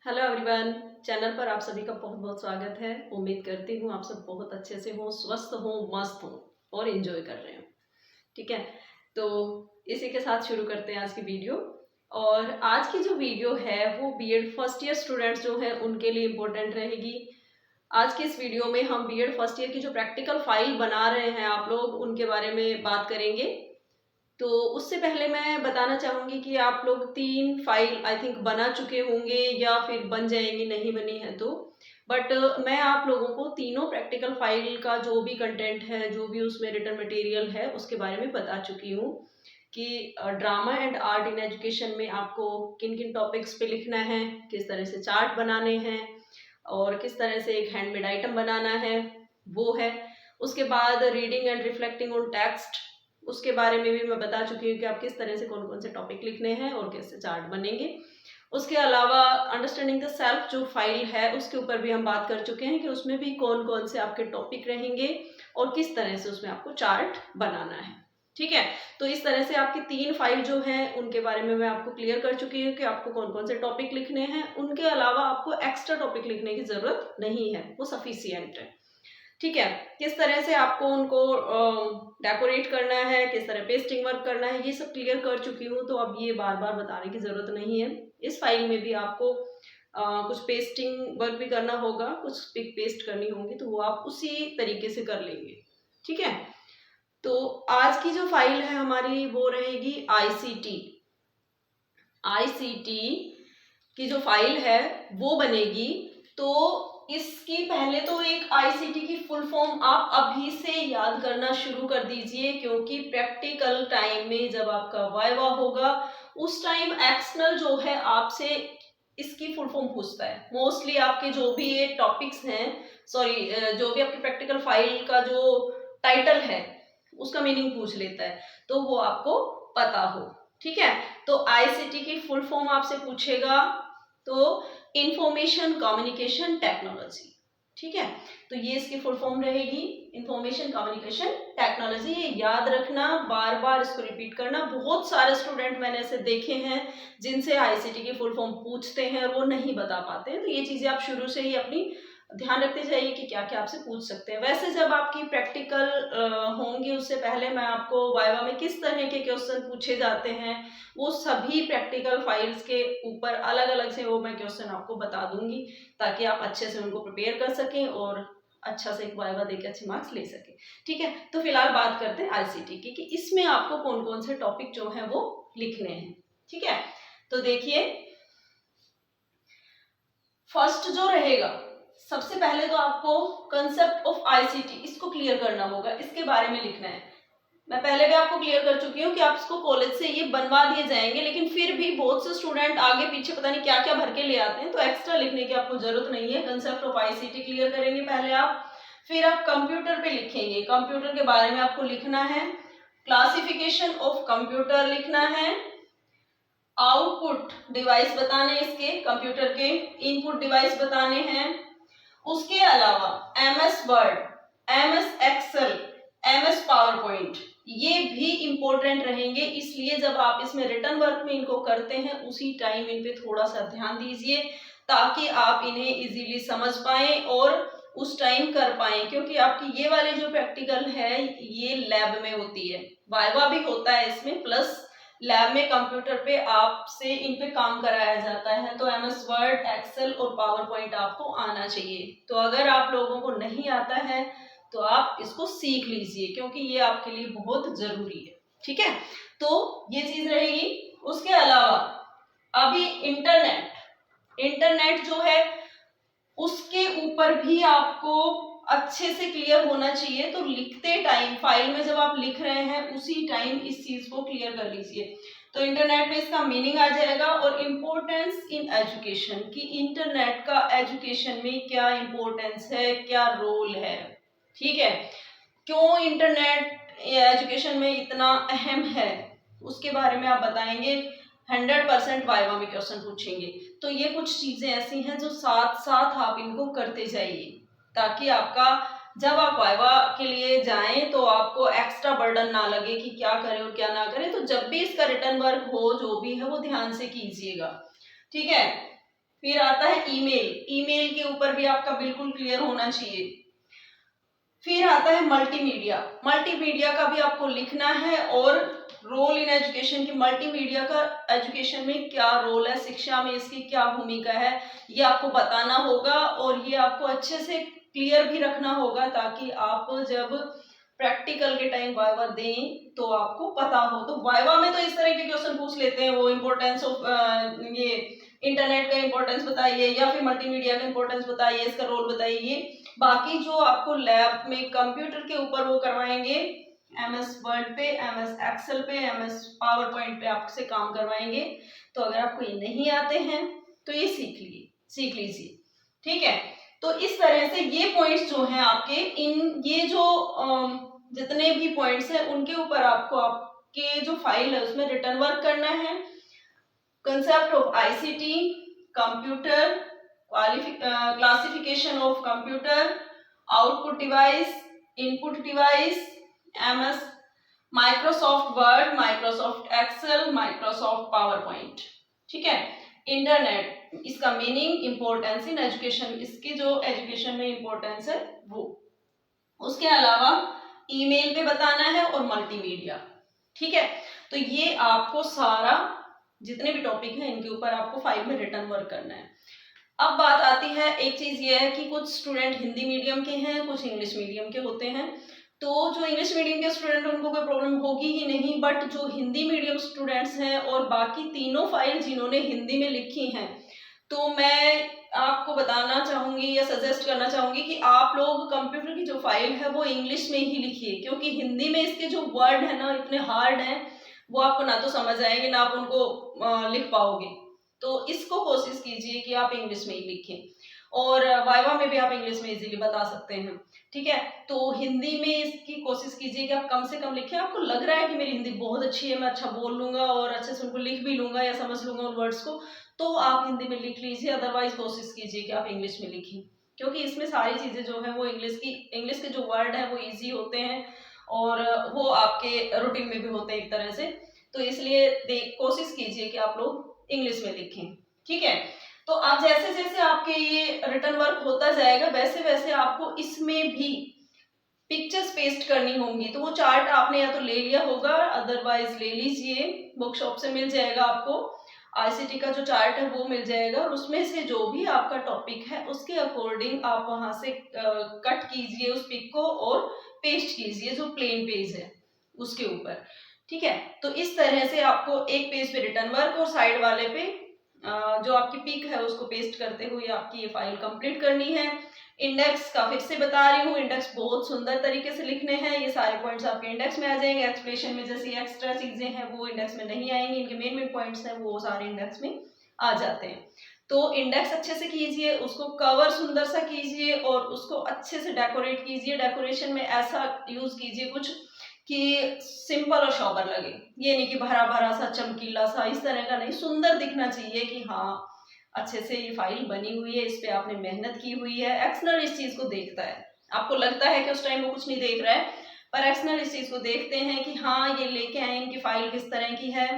Hello everyone. Channel पर आप सभी का बहुत बहुत स्वागत है। उम्मीद करती हूँ आप सब बहुत अच्छे से हो, स्वस्थ हो, मस्त हो और एंजॉय कर रहे हो। ठीक है, तो इसी के साथ शुरू करते हैं आज की वीडियो। और आज की जो वीडियो है वो बीएड फर्स्ट ईयर स्टूडेंट्स जो हैं उनके लिए इम्पोर्टेंट रहेगी। आज की इस वीडियो में हम बीएड फर्स्ट ईयर की जो प्रैक्टिकल फाइल बना रहे हैं आप लोग, उनके बारे में बात करेंगे। तो उससे पहले मैं बताना चाहूंगी कि आप लोग 3 फाइल आई थिंक बना चुके होंगे या फिर बन जाएंगी, नहीं बनी है तो। बट मैं आप लोगों को तीनों प्रैक्टिकल फाइल का जो भी कंटेंट है, जो भी उसमें रिटर्न मटेरियल है, उसके बारे में बता चुकी हूँ कि drama and art in education में आपको किन किन टॉपिक्स पे लिखना है, किस तरह से चार्ट बनाने हैं और किस तरह से एक हैंडमेड आइटम बनाना है, वो है। उसके बाद reading and reflecting on text, उसके बारे में भी मैं बता चुकी हूँ कि आप किस तरह से कौन कौन से टॉपिक लिखने हैं और कैसे चार्ट बनेंगे। उसके अलावा अंडरस्टैंडिंग द सेल्फ जो फाइल है उसके ऊपर भी हम बात कर चुके हैं कि उसमें भी कौन कौन से आपके टॉपिक रहेंगे और किस तरह से उसमें आपको चार्ट बनाना है। ठीक है, तो इस तरह से आपकी 3 फाइल जो हैं उनके बारे में मैं आपको क्लियर कर चुकी हूँ कि आपको कौन कौन से टॉपिक लिखने हैं। उनके अलावा आपको एक्स्ट्रा टॉपिक लिखने की जरूरत नहीं है, वो सफिशियंट है। ठीक है, किस तरह से आपको उनको डेकोरेट करना है, किस तरह पेस्टिंग वर्क करना है, ये सब क्लियर कर चुकी हूँ, तो अब ये बार बार बताने की जरूरत नहीं है। इस फाइल में भी आपको कुछ पेस्टिंग वर्क भी करना होगा, कुछ पिक पेस्ट करनी होगी, तो वो आप उसी तरीके से कर लेंगे। ठीक है, तो आज की जो फाइल है हमारी वो रहेगी आईसीटी। आईसीटी की जो फाइल है वो बनेगी। तो इसकी पहले तो एक आईसीटी की फुल फॉर्म आप अभी से याद करना शुरू कर दीजिए, क्योंकि प्रैक्टिकल टाइम में जब आपका वाइवा होगा उस टाइम एक्सटर्नल जो है आपसे इसकी फुल फॉर्म पूछता है। मोस्टली आपके जो भी ये टॉपिक्स हैं, सॉरी, जो भी आपकी प्रैक्टिकल फाइल का जो टाइटल है उसका मीनिंग पूछ लेता है, तो वो आपको पता हो। ठीक है, तो आईसीटी की फुल फॉर्म आपसे पूछेगा तो इंफॉर्मेशन कम्युनिकेशन टेक्नोलॉजी। ठीक है, तो ये इसकी फुल फॉर्म रहेगी, इंफॉर्मेशन कम्युनिकेशन टेक्नोलॉजी। ये याद रखना, बार बार इसको रिपीट करना। बहुत सारे स्टूडेंट मैंने ऐसे देखे हैं जिनसे आईसीटी की फुल फॉर्म पूछते हैं और वो नहीं बता पाते हैं, तो ये चीजें आप शुरू से ही अपनी ध्यान रखते जाइए कि क्या क्या आपसे पूछ सकते हैं। वैसे जब आपकी प्रैक्टिकल होंगी उससे पहले मैं आपको वाइवा में किस तरह के क्वेश्चन पूछे जाते हैं वो सभी प्रैक्टिकल फाइल्स के ऊपर अलग अलग से वो मैं क्वेश्चन आपको बता दूंगी, ताकि आप अच्छे से उनको प्रिपेयर कर सकें और अच्छा से एक वाइवा देकर अच्छे मार्क्स ले सकें। ठीक है, तो फिलहाल बात करते हैं आईसीटी की कि इसमें आपको कौन कौन से टॉपिक जो है वो लिखने हैं। ठीक है, तो देखिए, फर्स्ट जो रहेगा, सबसे पहले तो आपको कंसेप्ट ऑफ आईसीटी इसको क्लियर करना होगा, इसके बारे में लिखना है। मैं पहले भी आपको क्लियर कर चुकी हूँ कि आप इसको कॉलेज से ये बनवा दिए जाएंगे, लेकिन फिर भी बहुत से स्टूडेंट आगे पीछे पता नहीं क्या क्या भर के ले आते हैं, तो एक्स्ट्रा लिखने की आपको जरूरत नहीं है। कंसेप्ट ऑफ आईसीटी क्लियर करेंगे पहले आप, फिर आप कंप्यूटर पे लिखेंगे। कंप्यूटर के बारे में आपको लिखना है, क्लासिफिकेशन ऑफ कंप्यूटर लिखना है, आउटपुट डिवाइस बताने इसके कंप्यूटर के, इनपुट डिवाइस बताने हैं। उसके अलावा MS Word, MS Excel, MS PowerPoint, ये भी इंपॉर्टेंट रहेंगे। इसलिए जब आप इसमें रिटर्न वर्क में इनको करते हैं उसी टाइम इन पे थोड़ा सा ध्यान दीजिए, ताकि आप इन्हें इजीली समझ पाएं और उस टाइम कर पाएं। क्योंकि आपकी ये वाली जो प्रैक्टिकल है ये लैब में होती है, वाइवा भी होता है इसमें, प्लस लैब में कंप्यूटर पे आपसे इन पे काम कराया जाता है। तो एमएस वर्ड, एक्सेल और पावर पॉइंट आपको आना चाहिए। तो अगर आप लोगों को नहीं आता है तो आप इसको सीख लीजिए, क्योंकि ये आपके लिए बहुत जरूरी है। ठीक है, तो ये चीज रहेगी। उसके अलावा अभी इंटरनेट जो है उसके ऊपर भी आपको अच्छे से क्लियर होना चाहिए। तो लिखते टाइम, फाइल में जब आप लिख रहे हैं उसी टाइम इस चीज को क्लियर कर लीजिए। तो इंटरनेट में इसका मीनिंग आ जाएगा, और इम्पोर्टेंस इन एजुकेशन, कि इंटरनेट का एजुकेशन में क्या इम्पोर्टेंस है, क्या रोल है। ठीक है, क्यों इंटरनेट एजुकेशन में इतना अहम है उसके बारे में आप बताएंगे। 100% वाइवा में क्वेश्चन पूछेंगे। तो ये कुछ चीजें ऐसी हैं जो साथ साथ आप इनको करते जाइए, ताकि आपका जब आप वाइवा के लिए जाएं तो आपको एक्स्ट्रा बर्डन ना लगे कि क्या करें और क्या ना करें। तो जब भी इसका रिटर्न वर्क हो, जो भी है वो ध्यान से कीजिएगा। ठीक है, फिर आता है ईमेल, ईमेल के ऊपर भी आपका बिल्कुल क्लियर होना चाहिए। फिर आता है मल्टीमीडिया, मल्टीमीडिया का भी आपको लिखना है और रोल इन एजुकेशन की, मल्टीमीडिया का एजुकेशन में क्या रोल है, शिक्षा में इसकी क्या भूमिका है, ये आपको बताना होगा और ये आपको अच्छे से क्लियर भी रखना होगा ताकि आप जब प्रैक्टिकल के टाइम वाइवा दें तो आपको पता हो। तो वाइवा में तो इस तरह के क्वेश्चन पूछ लेते हैं, वो इम्पोर्टेंस ऑफ ये इंटरनेट का इम्पोर्टेंस बताइए या फिर मल्टीमीडिया का इम्पोर्टेंस बताइए, इसका रोल बताइए। बाकी जो आपको लैब में कंप्यूटर के ऊपर वो करवाएंगे, एमएस वर्ड पे, एमएस एक्सेल पे, एमएस पावर पॉइंट पे आपसे काम करवाएंगे। तो अगर आपको ये नहीं आते हैं तो ये सीख लीजिए, ठीक है। तो इस तरह से ये पॉइंट्स जो हैं आपके, इन ये जो जितने भी पॉइंट्स हैं उनके ऊपर आपको आपके जो फाइल है उसमें रिटर्न वर्क करना है। Concept of ICT, computer, classification of computer, output device, input device, MS, Microsoft Word, Microsoft Excel, Microsoft PowerPoint, ठीक है। इंटरनेट, इसका मीनिंग, इंपॉर्टेंस इन एजुकेशन, इसकी जो एजुकेशन में इंपॉर्टेंस है वो। उसके अलावा ईमेल पे बताना है और मल्टीमीडिया, ठीक है। तो ये आपको सारा जितने भी टॉपिक हैं इनके ऊपर आपको फाइल में रिटर्न वर्क करना है। अब बात आती है, एक चीज ये है कि कुछ स्टूडेंट हिंदी मीडियम के हैं, कुछ इंग्लिश मीडियम के होते हैं। तो जो इंग्लिश मीडियम के स्टूडेंट उनको कोई प्रॉब्लम होगी ही नहीं, बट जो हिंदी मीडियम स्टूडेंट्स हैं और बाकी तीनों फाइल जिन्होंने हिंदी में लिखी हैं, तो मैं आपको बताना चाहूंगी या सजेस्ट करना चाहूंगी कि आप लोग कंप्यूटर की जो फाइल है वो इंग्लिश में ही लिखिए, क्योंकि हिंदी में इसके जो वर्ड है ना इतने हार्ड हैं, वो आपको ना तो समझ आएंगे ना आप उनको लिख पाओगे। तो इसको कोशिश कीजिए कि आप इंग्लिश में ही लिखें और वाइवा में भी आप इंग्लिश में इजीली बता सकते हैं, ठीक है। तो हिंदी में इसकी कोशिश कीजिए कि आप कम से कम लिखें। आपको लग रहा है कि मेरी हिंदी बहुत अच्छी है, मैं अच्छा बोल लूंगा और अच्छे से उनको लिख भी लूंगा या समझ लूंगा उन वर्ड्स को, तो आप हिंदी में लिख लीजिए। अदरवाइज कोशिश कीजिए कि आप इंग्लिश में लिखें, क्योंकि इसमें सारी चीजें जो है वो इंग्लिश के जो वर्ड है वो ईजी होते हैं और वो आपके रूटीन में भी होते हैं एक तरह से। तो इसलिए कोशिश कीजिए कि आप लोग इंग्लिश में लिखें, ठीक है। तो आप जैसे जैसे आपके ये रिटर्न वर्क होता जाएगा वैसे वैसे आपको इसमें भी पिक्चर्स पेस्ट करनी होंगी। तो वो चार्ट आपने या तो ले लिया होगा, अदरवाइज ले लीजिए, बुकशॉप से मिल जाएगा आपको। आईसीटी का जो चार्ट है वो मिल जाएगा और उसमें से जो भी आपका टॉपिक है उसके अकॉर्डिंग आप वहां से कट कीजिए उस पिक को और पेस्ट कीजिए जो प्लेन पेज है उसके ऊपर, ठीक है। तो इस तरह से आपको एक पेज पे रिटर्न वर्क और साइड वाले पे जो आपकी पिक है उसको पेस्ट करते हुए आपकी ये फाइल कंप्लीट करनी है। इंडेक्स का फिर से बता रही हूँ, इंडेक्स बहुत सुंदर तरीके से लिखने हैं, ये सारे पॉइंट्स आपके इंडेक्स में आ जाएंगे। एक्सप्लेनेशन में जैसी एक्स्ट्रा चीजें हैं वो इंडेक्स में नहीं आएंगी, इनके मेन मेन पॉइंट्स हैं वो सारे इंडेक्स में आ जाते हैं। तो इंडेक्स अच्छे से कीजिए, उसको कवर सुंदर सा कीजिए और उसको अच्छे से डेकोरेट कीजिए। डेकोरेशन में ऐसा यूज कीजिए कुछ कि सिंपल और शॉबर लगे, ये नहीं कि भरा भरा सा चमकीला सा, इस तरह का नहीं, सुंदर दिखना चाहिए कि हाँ अच्छे से ये फाइल बनी हुई है, इस पे आपने मेहनत की हुई है। एक्सटर्नल इस चीज को देखता है, आपको लगता है कि उस टाइम वो कुछ नहीं देख रहा है, पर एक्सटर्नल इस चीज को देखते हैं कि हाँ ये लेके आए, इनकी फाइल किस तरह की है,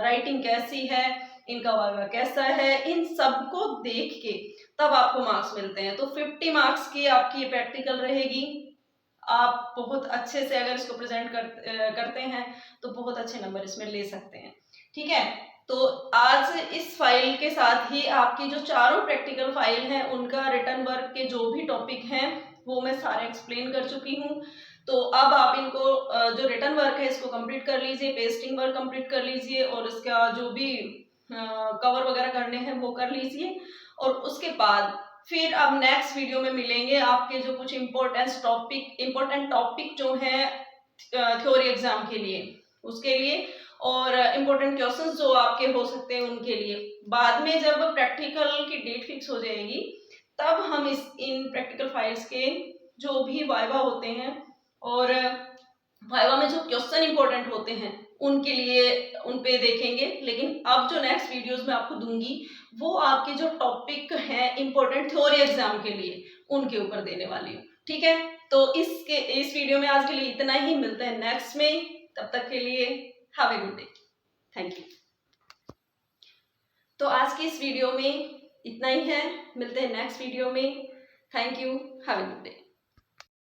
राइटिंग कैसी है, इनका वाइवा कैसा है, इन सबको देख के तब आपको मार्क्स मिलते हैं। तो 50 मार्क्स की आपकी ये प्रैक्टिकल रहेगी। आप बहुत अच्छे से अगर इसको प्रेजेंट करते हैं तो बहुत अच्छे नंबर इसमें ले सकते हैं, ठीक है। तो आज इस फाइल के साथ ही आपकी जो चारों प्रैक्टिकल फाइल हैं उनका रिटर्न वर्क के जो भी टॉपिक हैं वो मैं सारे एक्सप्लेन कर चुकी हूँ। तो अब आप इनको जो रिटर्न वर्क है इसको कंप्लीट कर लीजिए, पेस्टिंग वर्क कंप्लीट कर लीजिए और इसका जो भी कवर वगैरह करने हैं वो कर लीजिए। और उसके बाद फिर अब नेक्स्ट वीडियो में मिलेंगे आपके जो कुछ इम्पोर्टेंट टॉपिक जो है थ्योरी एग्जाम के लिए उसके लिए, और इम्पोर्टेंट क्वेश्चंस जो आपके हो सकते हैं उनके लिए। बाद में जब प्रैक्टिकल की डेट फिक्स हो जाएगी तब हम इन प्रैक्टिकल फाइल्स के जो भी वाइवा होते हैं और वाइवा में जो क्वेश्चन इंपॉर्टेंट होते हैं उनके लिए उन पे देखेंगे। लेकिन अब जो नेक्स्ट वीडियोस में आपको दूंगी वो आपके जो टॉपिक है इंपॉर्टेंट थ्योरी एग्जाम के लिए उनके ऊपर देने वाली हूँ, ठीक है। तो इस वीडियो में आज के लिए इतना ही, मिलते हैं नेक्स्ट में, तब तक के लिए have a good day, thank you. तो आज की इस वीडियो में इतना ही है, मिलते हैं नेक्स्ट वीडियो में। Thank you, have a good day.